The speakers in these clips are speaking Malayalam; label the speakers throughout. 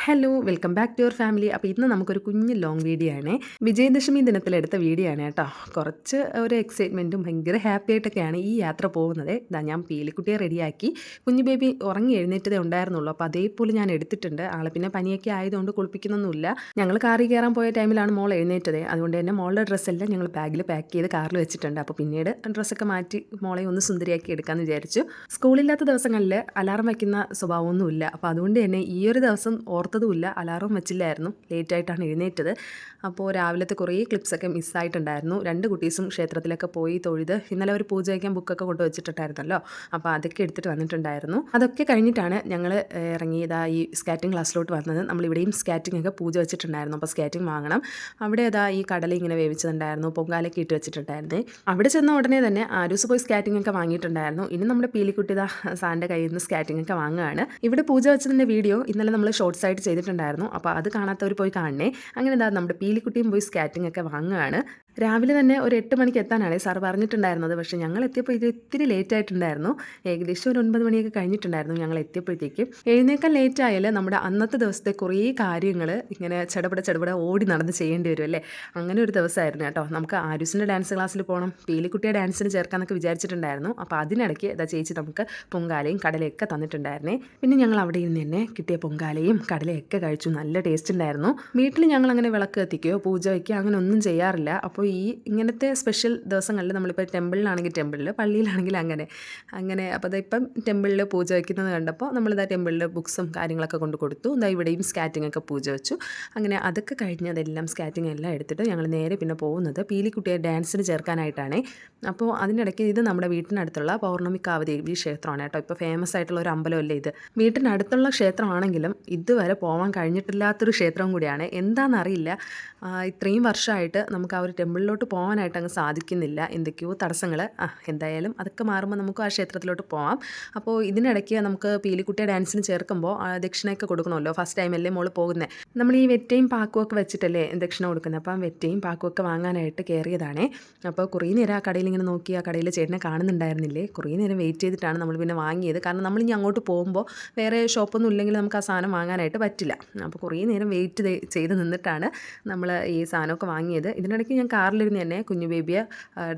Speaker 1: Hello welcome back to your family. അപ്പോൾ ഇന്ന് നമുക്കൊരു കുഞ്ഞ് ലോങ് വീഡിയോ ആണ്. വിജയദശമി ദിനത്തിലെടുത്ത വീഡിയോ ആണ് കേട്ടോ. കുറച്ച് ഒരു എക്സൈറ്റ്മെൻറ്റും ഭയങ്കര ഹാപ്പി ആയിട്ടൊക്കെയാണ് ഈ യാത്ര പോകുന്നത്. ഇതാ ഞാൻ പീലിക്കുട്ടിയെ റെഡിയാക്കി. കുഞ്ഞു ബേബി ഉറങ്ങി എഴുന്നേറ്റതേ ഉണ്ടായിരുന്നുള്ളൂ. അപ്പോൾ അതേപോലെ ഞാൻ എടുത്തിട്ടുണ്ട്. ആൾ പിന്നെ പനിയൊക്കെ ആയതുകൊണ്ട് കുളിപ്പിക്കുന്നൊന്നുമില്ല. ഞങ്ങൾ കാറിൽ കയറാൻ പോയ ടൈമിലാണ് മോൾ എഴുന്നേറ്റത്. അതുകൊണ്ട് തന്നെ മോളുടെ ഡ്രസ്സെല്ലാം ഞങ്ങൾ ബാഗിൽ പാക്ക് ചെയ്ത് കാറിൽ വെച്ചിട്ടുണ്ട്. അപ്പോൾ പിന്നീട് ഡ്രസ്സൊക്കെ മാറ്റി മോളെ ഒന്ന് സുന്ദരിയാക്കി എടുക്കാമെന്ന് വിചാരിച്ചു. സ്കൂളില്ലാത്ത ദിവസങ്ങളിൽ അലാറം വയ്ക്കുന്ന സ്വഭാവമൊന്നുമില്ല. അപ്പോൾ അതുകൊണ്ട് തന്നെ ഈ ഒരു ദിവസം ഓർത്തതുമില്ല, അലാറം വെച്ചില്ലായിരുന്നു, ലേറ്റായിട്ടാണ് എഴുന്നേറ്റത്. അപ്പോൾ രാവിലത്തെ കുറേ ക്ലിപ്സൊക്കെ മിസ്സായിട്ടുണ്ടായിരുന്നു. 2 കുട്ടീസും ക്ഷേത്രത്തിലൊക്കെ പോയി തൊഴുത് ഇന്നലെ ഒരു പൂജ വയ്ക്കാൻ ബുക്കൊക്കെ കൊണ്ട് വെച്ചിട്ടുണ്ടായിരുന്നല്ലോ. അപ്പോൾ അതൊക്കെ എടുത്തിട്ട് വന്നിട്ടുണ്ടായിരുന്നു. അതൊക്കെ കഴിഞ്ഞിട്ടാണ് ഞങ്ങൾ ഇറങ്ങിയതാ ഈ സ്കാറ്റിംഗ് ക്ലാസ്സിലോട്ട് വന്നത്. നമ്മളിവിടെയും സ്കാറ്റിംഗ് ഒക്കെ പൂജ വെച്ചിട്ടുണ്ടായിരുന്നു. അപ്പോൾ സ്കാറ്റിംഗ് വാങ്ങണം. അവിടെ അതാ ഈ കടല ഇങ്ങനെ വേവിച്ചതുണ്ടായിരുന്നു, പൊങ്കാലൊക്കെ ഇട്ട് വെച്ചിട്ടുണ്ടായിരുന്നേ. അവിടെ ചെന്ന ഉടനെ തന്നെ ആരൂസ് പോയി സ്കാറ്റിംഗ് ഒക്കെ വാങ്ങിയിട്ടുണ്ടായിരുന്നു. ഇനി നമ്മുടെ പീലിക്കുട്ടി ഇതാ സാറിൻ്റെ കയ്യിൽ നിന്ന് സ്കാറ്റിംഗ് ഒക്കെ വാങ്ങുകയാണ്. ഇവിടെ പൂജ വെച്ചതിൻ്റെ വീഡിയോ ഇന്നലെ നമ്മൾ ഷോർട്സ് ആയിട്ട് ചെയ്തിട്ടുണ്ടായിരുന്നു. അപ്പോൾ അത് കാണാത്തവർ പോയി കാണണേ. അങ്ങനെ എന്താ നമ്മുടെ പീലിക്കുട്ടിയും പോയി സ്കാറ്റിംഗ് ഒക്കെ വാങ്ങുകയാണ്. രാവിലെ തന്നെ ഒരു 8 മണിക്ക് എത്താനാണ് സാർ പറഞ്ഞിട്ടുണ്ടായിരുന്നത്. പക്ഷേ ഞങ്ങൾ എത്തിയപ്പോൾ ഇത് ഇത്തിരി ലേറ്റ് ആയിട്ടുണ്ടായിരുന്നു. ഏകദേശം ഒരു 9 മണിയൊക്കെ കഴിഞ്ഞിട്ടുണ്ടായിരുന്നു ഞങ്ങൾ എത്തിയപ്പോഴത്തേക്കും. എഴുന്നേക്കാൻ ലേറ്റ് ആയാൽ നമ്മുടെ അന്നത്തെ ദിവസത്തെ കുറേ കാര്യങ്ങൾ ഇങ്ങനെ ചടപട ഓടി നടന്ന് ചെയ്യേണ്ടി വരും അല്ലേ. അങ്ങനെ ഒരു ദിവസമായിരുന്നു കേട്ടോ. നമുക്ക് ആരൂസിൻ്റെ ഡാൻസ് ക്ലാസ്സിൽ പോകണം, പീലിക്കുട്ടിയെ ഡാൻസിന് ചേർക്കാമെന്നൊക്കെ വിചാരിച്ചിട്ടുണ്ടായിരുന്നു. അപ്പോൾ അതിനിടയ്ക്ക് ഇതാ ചേച്ചി നമുക്ക് പൊങ്കാലയും കടലയൊക്കെ തന്നിട്ടുണ്ടായിരുന്നേ. പിന്നെ ഞങ്ങൾ അവിടെ ഇരുന്ന് തന്നെ കിട്ടിയ പൊങ്കാലയും കടലയൊക്കെ കഴിച്ചു. നല്ല ടേസ്റ്റ് ഉണ്ടായിരുന്നു. വീട്ടിൽ ഞങ്ങൾ അങ്ങനെ വിളക്ക് കത്തിക്കുകയോ പൂജ വയ്ക്കുകയോ അങ്ങനെ ഒന്നും ചെയ്യാറില്ല. അപ്പോൾ ഈ ഇങ്ങനത്തെ സ്പെഷ്യൽ ദിവസങ്ങളിൽ നമ്മളിപ്പോൾ ടെമ്പിളിലാണെങ്കിൽ ടെമ്പിളിൽ, പള്ളിയിലാണെങ്കിൽ അങ്ങനെ അപ്പോൾ ഇപ്പം ടെമ്പിളിൽ പൂജ വയ്ക്കുന്നത് കണ്ടപ്പോൾ നമ്മളിതാ ടെമ്പിളിൽ ബുക്സും കാര്യങ്ങളൊക്കെ കൊണ്ട് കൊടുത്തു. ഇതാ ഇവിടെയും സ്കാറ്റിംഗ് ഒക്കെ പൂജ വെച്ചു. അങ്ങനെ അതൊക്കെ കഴിഞ്ഞ് അതെല്ലാം സ്കാറ്റിംഗ് എല്ലാം എടുത്തിട്ട് ഞങ്ങൾ നേരെ പിന്നെ പോകുന്നത് പീലിക്കുട്ടിയെ ഡാൻസിന് ചേർക്കാനായിട്ടാണ്. അപ്പോൾ അതിനിടയ്ക്ക് ഇത് നമ്മുടെ വീട്ടിനടുത്തുള്ള പൗർണമിക്കാവ് ദേവി ക്ഷേത്രമാണ് കേട്ടോ. ഇപ്പോൾ ഫേമസ് ആയിട്ടുള്ള ഒരു അമ്പലമല്ലേ ഇത്. വീട്ടിനടുത്തുള്ള ക്ഷേത്രമാണെങ്കിലും ഇതുവരെ പോകാൻ കഴിഞ്ഞിട്ടില്ലാത്തൊരു ക്ഷേത്രവും കൂടിയാണ്. എന്താണെന്നറിയില്ല, ഇത്രയും വർഷമായിട്ട് നമുക്ക് ആ ഒരു ടെമ്പിളിലോട്ട് പോകാനായിട്ട് അങ്ങ് സാധിക്കുന്നില്ല. എന്തൊക്കെയോ തടസ്സങ്ങൾ. എന്തായാലും അതൊക്കെ മാറുമ്പോൾ നമുക്ക് ആ ക്ഷേത്രത്തിലോട്ട് പോകാം. അപ്പോൾ ഇതിനിടയ്ക്ക് നമുക്ക് പീലിക്കുട്ടിയെ ഡാൻസിന് ചേർക്കുമ്പോൾ ദക്ഷിണയൊക്കെ കൊടുക്കണമല്ലോ. ഫസ്റ്റ് ടൈമല്ലേ മോള് പോകുന്നത്. നമ്മൾ ഈ വെറ്റയും പാക്കും ഒക്കെ വെച്ചിട്ടല്ലേ ദക്ഷിണ കൊടുക്കുന്നത്. അപ്പം വെറ്റയും പാക്കും ഒക്കെ വാങ്ങാനായിട്ട് കയറിയതാണേ. അപ്പോൾ കുറേ നേരം ആ കടയിൽ ഇങ്ങനെ നോക്കി, ആ കടയിൽ ചേട്ടനെ കാണുന്നുണ്ടായിരുന്നില്ലേ. കുറേ നേരം വെയിറ്റ് ചെയ്തിട്ടാണ് നമ്മൾ പിന്നെ വാങ്ങിയത്. കാരണം നമ്മളിനി അങ്ങോട്ട് പോകുമ്പോൾ വേറെ ഷോപ്പൊന്നും ഇല്ലെങ്കിൽ നമുക്ക് ആ സാധനം വാങ്ങാനായിട്ട് പറ്റില്ല. അപ്പോൾ കുറേ നേരം വെയിറ്റ് ചെയ്ത് നിന്നിട്ടാണ് നമ്മൾ ഈ സാധനമൊക്കെ വാങ്ങിയത്. ഇതിനിടയ്ക്ക് ഞാൻ കാറിലിരുന്ന് തന്നെ കുഞ്ഞു ബേബിയെ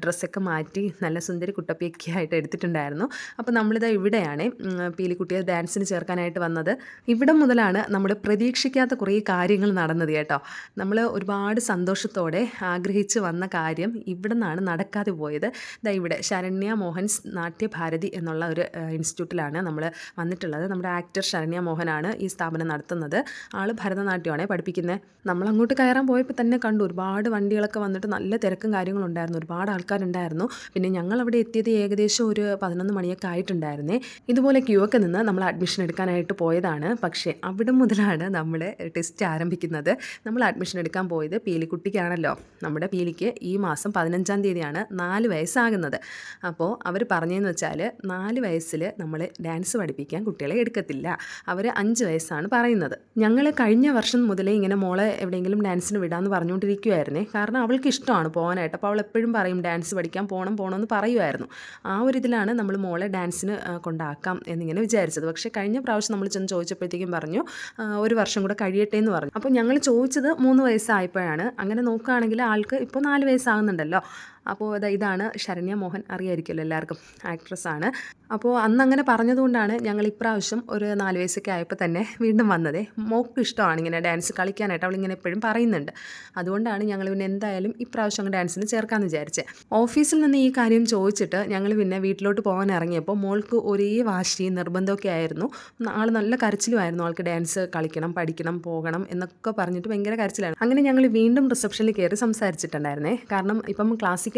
Speaker 1: ഡ്രസ്സൊക്കെ മാറ്റി നല്ല സുന്ദരി കുട്ടപ്പിയൊക്കെ ആയിട്ട് എടുത്തിട്ടുണ്ടായിരുന്നു. അപ്പോൾ നമ്മളിതാ ഇവിടെയാണ് പീലിക്കുട്ടിയെ ഡാൻസിന് ചേർക്കാനായിട്ട് വന്നത്. ഇവിടെ മുതലാണ് നമ്മൾ പ്രതീക്ഷിക്കാത്ത കുറേ കാര്യങ്ങൾ നടന്നത് കേട്ടോ. നമ്മൾ ഒരുപാട് സന്തോഷത്തോടെ ആഗ്രഹിച്ച് വന്ന കാര്യം ഇവിടെ നിന്നാണ് നടക്കാതെ പോയത്. ഇതാ ഇവിടെ ശരണ്യ മോഹൻസ് നാട്യഭാരതി എന്നുള്ള ഒരു ഇൻസ്റ്റിറ്റ്യൂട്ടിലാണ് നമ്മൾ വന്നിട്ടുള്ളത്. നമ്മുടെ ആക്ടർ ശരണ്യ മോഹനാണ് ഈ സ്ഥാപനം നടത്തുന്നത്. ആൾ ഭരതനാട്യമാണ് പഠിപ്പിക്കുന്നത്. നമ്മളങ്ങോട്ട് കയറാൻ പോയപ്പോൾ തന്നെ കണ്ടു ഒരുപാട് വണ്ടികളൊക്കെ വന്നിട്ട് നല്ല തിരക്കും കാര്യങ്ങളുണ്ടായിരുന്നു. ഒരുപാട് ആൾക്കാരുണ്ടായിരുന്നു. പിന്നെ ഞങ്ങൾ അവിടെ എത്തിയത് ഏകദേശം ഒരു 11 മണിയൊക്കെ ആയിട്ടുണ്ടായിരുന്നേ. ഇതുപോലെ ക്യൂ ഒക്കെ നിന്ന് നമ്മൾ അഡ്മിഷൻ എടുക്കാനായിട്ട് പോയതാണ്. പക്ഷേ അവിടെ മുതലാണ് നമ്മൾ ടെസ്റ്റ് ആരംഭിക്കുന്നത്. നമ്മൾ അഡ്മിഷൻ എടുക്കാൻ പോയത് പീലിക്കുട്ടിക്കാണല്ലോ. നമ്മുടെ പീലിക്ക് ഈ മാസം 15-ാം തീയതിയാണ് 4 വയസ്സാകുന്നത്. അപ്പോൾ അവർ പറഞ്ഞതെന്ന് വെച്ചാൽ 4 വയസ്സിൽ നമ്മൾ ഡാൻസ് പഠിപ്പിക്കാൻ കുട്ടികളെ എടുക്കത്തില്ല. അവർ 5 വയസ്സാണ് പറയുന്നത്. ഞങ്ങൾ കഴിഞ്ഞ വർഷം മുതലേ ഇങ്ങനെ മോളെ എവിടെയെങ്കിലും ഡാൻസിന് വിടാമെന്ന് പറഞ്ഞുകൊണ്ടിരിക്കുമായിരുന്നേ. കാരണം അവൾക്ക് ഇഷ്ടമാണ് പോകാനായിട്ട്. അപ്പോൾ അവൾ എപ്പോഴും പറയും ഡാൻസ് പഠിക്കാൻ പോകണമെന്ന് പറയുമായിരുന്നു. ആ ഒരു ഇതിലാണ് നമ്മൾ മോളെ ഡാൻസിന് കൊണ്ടാക്കാം എന്നിങ്ങനെ വിചാരിച്ചത്. പക്ഷേ കഴിഞ്ഞ പ്രാവശ്യം നമ്മൾ ചെന്ന് ചോദിച്ചപ്പോഴത്തേക്കും പറഞ്ഞു 1 വർഷം കൂടെ കഴിയട്ടെ എന്ന് പറഞ്ഞു. അപ്പോൾ ഞങ്ങൾ ചോദിച്ചത് 3 വയസ്സായപ്പോഴാണ്. അങ്ങനെ നോക്കുകയാണെങ്കിൽ ആൾക്ക് ഇപ്പോൾ 4 വയസ്സാകുന്നുണ്ടല്ലോ. അപ്പോൾ ഇതാണ് ശരണ്യ മോഹൻ, അറിയായിരിക്കുമല്ലോ എല്ലാവർക്കും, ആക്ട്രസ്സാണ്. അപ്പോൾ അന്ന് അങ്ങനെ പറഞ്ഞതുകൊണ്ടാണ് ഞങ്ങൾ ഇപ്രാവശ്യം ഒരു 4 വയസ്സൊക്കെ ആയപ്പോൾ തന്നെ വീണ്ടും വന്നതേ. മോൾക്ക് ഇഷ്ടമാണ് ഇങ്ങനെ ഡാൻസ് കളിക്കാനായിട്ട്, അവളിങ്ങനെ എപ്പോഴും പറയുന്നുണ്ട്. അതുകൊണ്ടാണ് ഞങ്ങൾ പിന്നെ എന്തായാലും ഇപ്രാവശ്യം അങ്ങ് ഡാൻസിന് ചേർക്കാമെന്ന് വിചാരിച്ചത്. ഓഫീസിൽ നിന്ന് ഈ കാര്യം ചോദിച്ചിട്ട് ഞങ്ങൾ പിന്നെ വീട്ടിലോട്ട് പോകാൻ ഇറങ്ങിയപ്പോൾ മോൾക്ക് ഒരേ വാശിയും നിർബന്ധമൊക്കെ ആയിരുന്നു. ആൾ നല്ല കരച്ചിലുമായിരുന്നു. ആൾക്ക് ഡാൻസ് കളിക്കണം, പഠിക്കണം, പോകണം എന്നൊക്കെ പറഞ്ഞിട്ട് ഭയങ്കര കരച്ചിലാണ്. അങ്ങനെ ഞങ്ങൾ വീണ്ടും റിസപ്ഷനിൽ കയറി സംസാരിച്ചിട്ടുണ്ടായിരുന്നേ. കാരണം ഇപ്പം ക്ലാസിക്കലിനല്ലെങ്കിൽ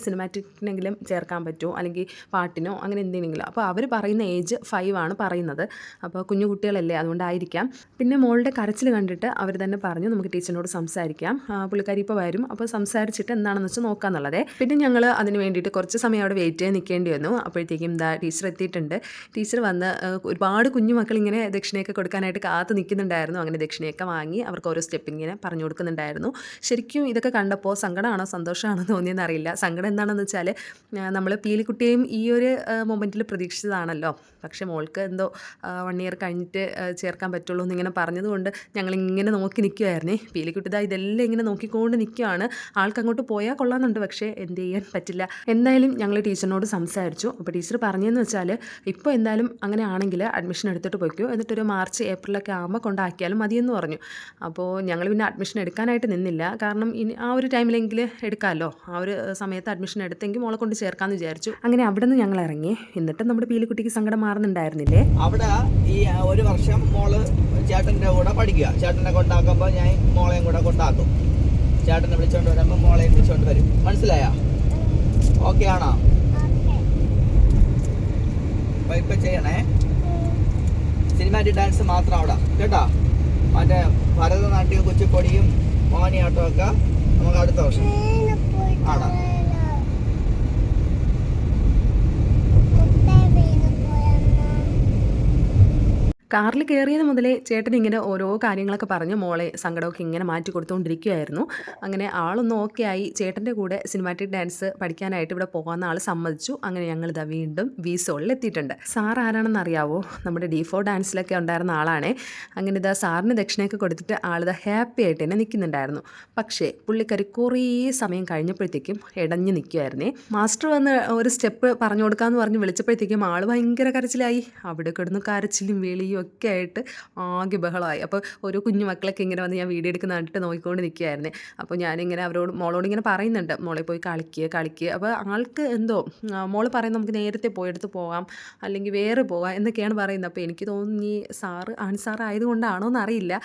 Speaker 1: സിനിമാറ്റിക്കിനെങ്കിലും ചേർക്കാൻ പറ്റുമോ, അല്ലെങ്കിൽ പാട്ടിനോ അങ്ങനെ എന്തെങ്കിലും. അപ്പോൾ അവർ പറയുന്ന ഏജ് 5 ആണ് പറയുന്നത്. അപ്പോൾ കുഞ്ഞു കുട്ടികളല്ലേ, അതുകൊണ്ടായിരിക്കാം. പിന്നെ മോളുടെ കരച്ചിൽ കണ്ടിട്ട് അവർ തന്നെ പറഞ്ഞു നമുക്ക് ടീച്ചറിനോട് സംസാരിക്കാം, പുള്ളിക്കാരി ഇപ്പോൾ വരും, അപ്പോൾ സംസാരിച്ചിട്ട് എന്താണെന്ന് വെച്ചാൽ നോക്കാമെന്നുള്ളതേ. പിന്നെ ഞങ്ങൾ അതിന് വേണ്ടിയിട്ട് കുറച്ച് സമയം അവിടെ വെയിറ്റ് ചെയ്ത് നിൽക്കേണ്ടി വന്നു. അപ്പോഴത്തേക്കും ടീച്ചർ എത്തിയിട്ടുണ്ട്. ടീച്ചർ വന്ന് ഒരുപാട് കുഞ്ഞു മക്കൾ ഇങ്ങനെ ദക്ഷിണയൊക്കെ കൊടുക്കാനായിട്ട് കാത്ത് നിൽക്കുന്നുണ്ടായിരുന്നു. അങ്ങനെ ദക്ഷിണയൊക്കെ വാങ്ങി അവർക്ക് ഓരോ സ്റ്റെപ്പ് ഇങ്ങനെ പറഞ്ഞു കൊടുക്കുന്നുണ്ടായിരുന്നു. ശരിക്കും ഇതൊക്കെ കണ്ടപ്പോൾ സങ്കടമാണോ സന്തോഷമാണോ തോന്നിയെന്ന് എന്ന് അറിയില്ല. സങ്കടം എന്താണെന്ന് വെച്ചാൽ നമ്മൾ പീലിക്കുട്ടിയെയും ഈ ഒരു മൊമെൻറ്റിൽ പ്രതീക്ഷിച്ചതാണല്ലോ. പക്ഷേ മോൾക്ക് എന്തോ 1 ഇയർ കഴിഞ്ഞിട്ട് ചേർക്കാൻ പറ്റുള്ളൂ എന്നിങ്ങനെ പറഞ്ഞതുകൊണ്ട് ഞങ്ങളിങ്ങനെ നോക്കി നിൽക്കുമായിരുന്നേ. പീലിക്കുട്ടി ഇതെല്ലാം ഇങ്ങനെ നോക്കിക്കൊണ്ട് നിൽക്കുകയാണ്. ആൾക്കങ്ങോട്ട് പോയാൽ കൊള്ളാമെന്നുണ്ട്, പക്ഷേ എന്ത് ചെയ്യാൻ പറ്റില്ല. എന്തായാലും ഞങ്ങൾ ടീച്ചറിനോട് സംസാരിച്ചു. അപ്പോൾ ടീച്ചർ പറഞ്ഞതെന്ന് വെച്ചാൽ ഇപ്പോൾ എന്തായാലും അങ്ങനെ ആണെങ്കിൽ അഡ്മിഷൻ എടുത്തിട്ട് പോയിക്കോ, എന്നിട്ടൊരു മാർച്ച് ഏപ്രിലൊക്കെ ആകുമ്പോൾ കൊണ്ടാക്കിയാലും മതിയെന്ന് പറഞ്ഞു. അപ്പോൾ ഞങ്ങൾ പിന്നെ അഡ്മിഷൻ എടുക്കാനായിട്ട് നിന്നില്ല. കാരണം ഇനി ആ ഒരു ടൈമിലെങ്കിൽ എടുക്കാമല്ലോ. ആ ഒരു സമയത്ത് അഡ്മിഷൻ എടുത്തെങ്കിൽ മോളെ കൊണ്ട് ചേർക്കാമെന്ന് വിചാരിച്ചു. അങ്ങനെ അവിടെ നിന്ന് ഞങ്ങൾ ഇറങ്ങി. എന്നിട്ട് നമ്മുടെ പീലിക്കുട്ടിക്ക് സങ്കടം മാറുന്നുണ്ടായിരുന്നില്ലേ.
Speaker 2: അവിടെ ഈ ഒരു വർഷം മോള് ചേട്ടൻ്റെ കൂടെ പഠിക്കുക. ചേട്ടനെ കൊണ്ടാക്കുമ്പോൾ ഞാൻ മോളെയും കൂടെ കൊണ്ടാക്കും. ചേട്ടനെ വിളിച്ചോണ്ട് വരുമ്പോൾ മോളെയും വിളിച്ചോണ്ട് വരും. മനസ്സിലായോ? ഓക്കെ ആണോ? അപ്പൊ ഇപ്പൊ ചെയ്യണേ. സിനിമാറ്റിക് ഡാൻസ് മാത്രം അവിടെ കേട്ടോ. മറ്റേ ഭരതനാട്യവും കുച്ചിപ്പൊടിയും മോഹിനിയാട്ടവും ഒക്കെ നമുക്ക് അടുത്ത വർഷം ആടാ.
Speaker 1: കാറിൽ കയറിയത് മുതലേ ചേട്ടൻ ഇങ്ങനെ ഓരോ കാര്യങ്ങളൊക്കെ പറഞ്ഞ് മോളെ സങ്കടമൊക്കെ ഇങ്ങനെ മാറ്റി കൊടുത്തുകൊണ്ടിരിക്കുകയായിരുന്നു. അങ്ങനെ ആളൊന്ന് ഓക്കെ ആയി. ചേട്ടൻ്റെ കൂടെ സിനിമാറ്റിക് ഡാൻസ് പഠിക്കാനായിട്ട് ഇവിടെ പോകാമെന്ന് ആൾ സമ്മതിച്ചു. അങ്ങനെ ഞങ്ങളിതാ വീണ്ടും വിസോളിൽ എത്തിയിട്ടുണ്ട്. സാർ ആരാണെന്ന് അറിയാവോ? നമ്മുടെ D4 ഡാൻസിലൊക്കെ ഉണ്ടായിരുന്ന ആളാണേ. അങ്ങനെ ഇതാ സാറിന് ദക്ഷിണയൊക്കെ കൊടുത്തിട്ട് ആളിതാ ഹാപ്പി ആയിട്ട് തന്നെ നിൽക്കുന്നുണ്ടായിരുന്നു. പക്ഷേ പുള്ളിക്കാരി കുറേ സമയം കഴിഞ്ഞപ്പോഴത്തേക്കും ഇടഞ്ഞു നിൽക്കുമായിരുന്നേ. മാസ്റ്റർ വന്ന് ഒരു സ്റ്റെപ്പ് പറഞ്ഞു കൊടുക്കാമെന്ന് പറഞ്ഞ് വിളിച്ചപ്പോഴത്തേക്കും ആൾ ഭയങ്കര കരച്ചിലായി. അവിടെ കിടന്ന് കരച്ചിലും വിളിയും ഒക്കെ ആയിട്ട് ആകെ ബഹളമായി. അപ്പോൾ ഓരോ കുഞ്ഞു മക്കളൊക്കെ ഇങ്ങനെ വന്ന് ഞാൻ വീഡിയോ എടുക്കുന്ന കണ്ടിട്ട് നോക്കിക്കൊണ്ട് നിൽക്കുകയായിരുന്നേ. അപ്പോൾ ഞാനിങ്ങനെ മോളോട് ഇങ്ങനെ പറയുന്നുണ്ട്, മോളെ പോയി കളിക്കുക. അപ്പോൾ ആൾക്ക് എന്തോ മോള് പറയും നമുക്ക് നേരത്തെ പോയെടുത്ത് പോകാം, അല്ലെങ്കിൽ വേറെ പോകാം എന്നൊക്കെയാണ് പറയുന്നത്. അപ്പോൾ എനിക്ക് തോന്നി സാറ് ആൺസാർ ആയതുകൊണ്ടാണോ എന്നറിയില്ല.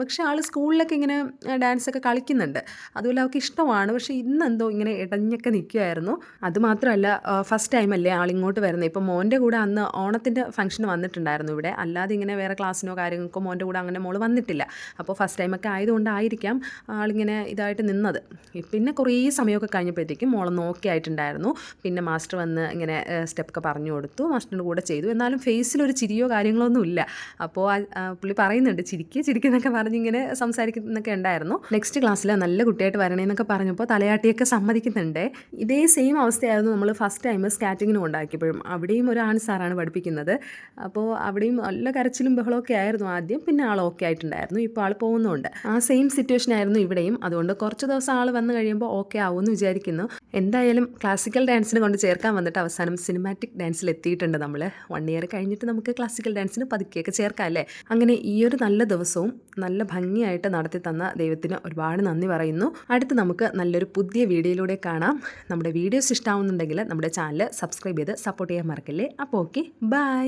Speaker 1: പക്ഷേ ആൾ സ്കൂളിലൊക്കെ ഇങ്ങനെ ഡാൻസൊക്കെ കളിക്കുന്നുണ്ട്, അതുപോലെ അവൾക്ക് ഇഷ്ടമാണ്. പക്ഷേ ഇന്നെന്തോ ഇങ്ങനെ ഇടഞ്ഞൊക്കെ നിൽക്കുമായിരുന്നു. അതുമാത്രമല്ല ഫസ്റ്റ് ടൈമല്ലേ ആളിങ്ങോട്ട് വരുന്നത്. ഇപ്പോൾ മോൻ്റെ കൂടെ അന്ന് ഓണത്തിൻ്റെ ഫംഗ്ഷന് വന്നിട്ടുണ്ടായിരുന്നു ഇവിടെ. അല്ലാതെ ഇങ്ങനെ വേറെ ക്ലാസ്സിനോ കാര്യങ്ങൾക്കോ മോൻ്റെ കൂടെ അങ്ങനെ മോള് വന്നിട്ടില്ല. അപ്പോൾ ഫസ്റ്റ് ടൈമൊക്കെ ആയതുകൊണ്ടായിരിക്കാം ആളിങ്ങനെ ഇതായിട്ട് നിന്നത്. പിന്നെ കുറേ സമയമൊക്കെ കഴിഞ്ഞപ്പോഴത്തേക്കും മോളൊന്ന് ഓക്കെ ആയിട്ടുണ്ടായിരുന്നു. പിന്നെ മാസ്റ്റർ വന്ന് ഇങ്ങനെ സ്റ്റെപ്പൊക്കെ പറഞ്ഞു കൊടുത്തു, മാസ്റ്ററിൻ്റെ കൂടെ ചെയ്തു. എന്നാലും ഫേസിലൊരു ചിരിയോ കാര്യങ്ങളോ ഒന്നും ഇല്ല. അപ്പോൾ പുള്ളി പറയുന്നുണ്ട് ചിരിക്കുന്നൊക്കെ പറഞ്ഞിങ്ങനെ സംസാരിക്കുന്നൊക്കെ ഉണ്ടായിരുന്നു. നെക്സ്റ്റ് ക്ലാസ്സിൽ നല്ല കുട്ടിയായിട്ട് വരണേന്നൊക്കെ പറഞ്ഞപ്പോൾ തലയാട്ടിയൊക്കെ സമ്മതിക്കുന്നുണ്ട്. ഇതേ സെയിം അവസ്ഥയായിരുന്നു നമ്മൾ ഫസ്റ്റ് ടൈം സ്കാറ്റിങ്ങിന് കൊണ്ടാക്കിയപ്പോഴും. അവിടെയും ഒരു ആൺ സാറാണ് പഠിപ്പിക്കുന്നത്. അപ്പോൾ അവിടെയും നല്ല കരച്ചിലും ബഹളമൊക്കെ ആയിരുന്നു ആദ്യം. പിന്നെ ആൾ ഓക്കെ ആയിട്ടുണ്ടായിരുന്നു. ഇപ്പോൾ ആൾ പോകുന്നുണ്ട്. ആ സെയിം സിറ്റുവേഷൻ ആയിരുന്നു ഇവിടെയും. അതുകൊണ്ട് കുറച്ച് ദിവസം ആൾ വന്നു കഴിയുമ്പോൾ ഓക്കെ ആവുമെന്ന് വിചാരിക്കുന്നു. എന്തായാലും ക്ലാസിക്കൽ ഡാൻസിന് കൊണ്ട് ചേർക്കാൻ വന്നിട്ട് അവസാനം സിനിമാറ്റിക് ഡാൻസിൽ എത്തിയിട്ടുണ്ട് നമ്മൾ. 1 ഇയർ കഴിഞ്ഞിട്ട് നമുക്ക് ക്ലാസിക്കൽ ഡാൻസിന് പതുക്കെയൊക്കെ ചേർക്കാം അല്ലേ. അങ്ങനെ ഈ ഒരു നല്ല ദിവസവും നല്ല ഭംഗിയായിട്ട് നടത്തി തന്ന ദൈവത്തിന് ഒരുപാട് നന്ദി പറയുന്നു. അടുത്ത് നമുക്ക് നല്ലൊരു പുതിയ വീഡിയോയിലൂടെ കാണാം. നമ്മുടെ വീഡിയോസ് ഇഷ്ടമാവുന്നുണ്ടെങ്കിൽ നമ്മുടെ ചാനൽ സബ്സ്ക്രൈബ് ചെയ്ത് സപ്പോർട്ട് ചെയ്യാൻ മറക്കല്ലേ. അപ്പോൾ ഓക്കെ, ബൈ.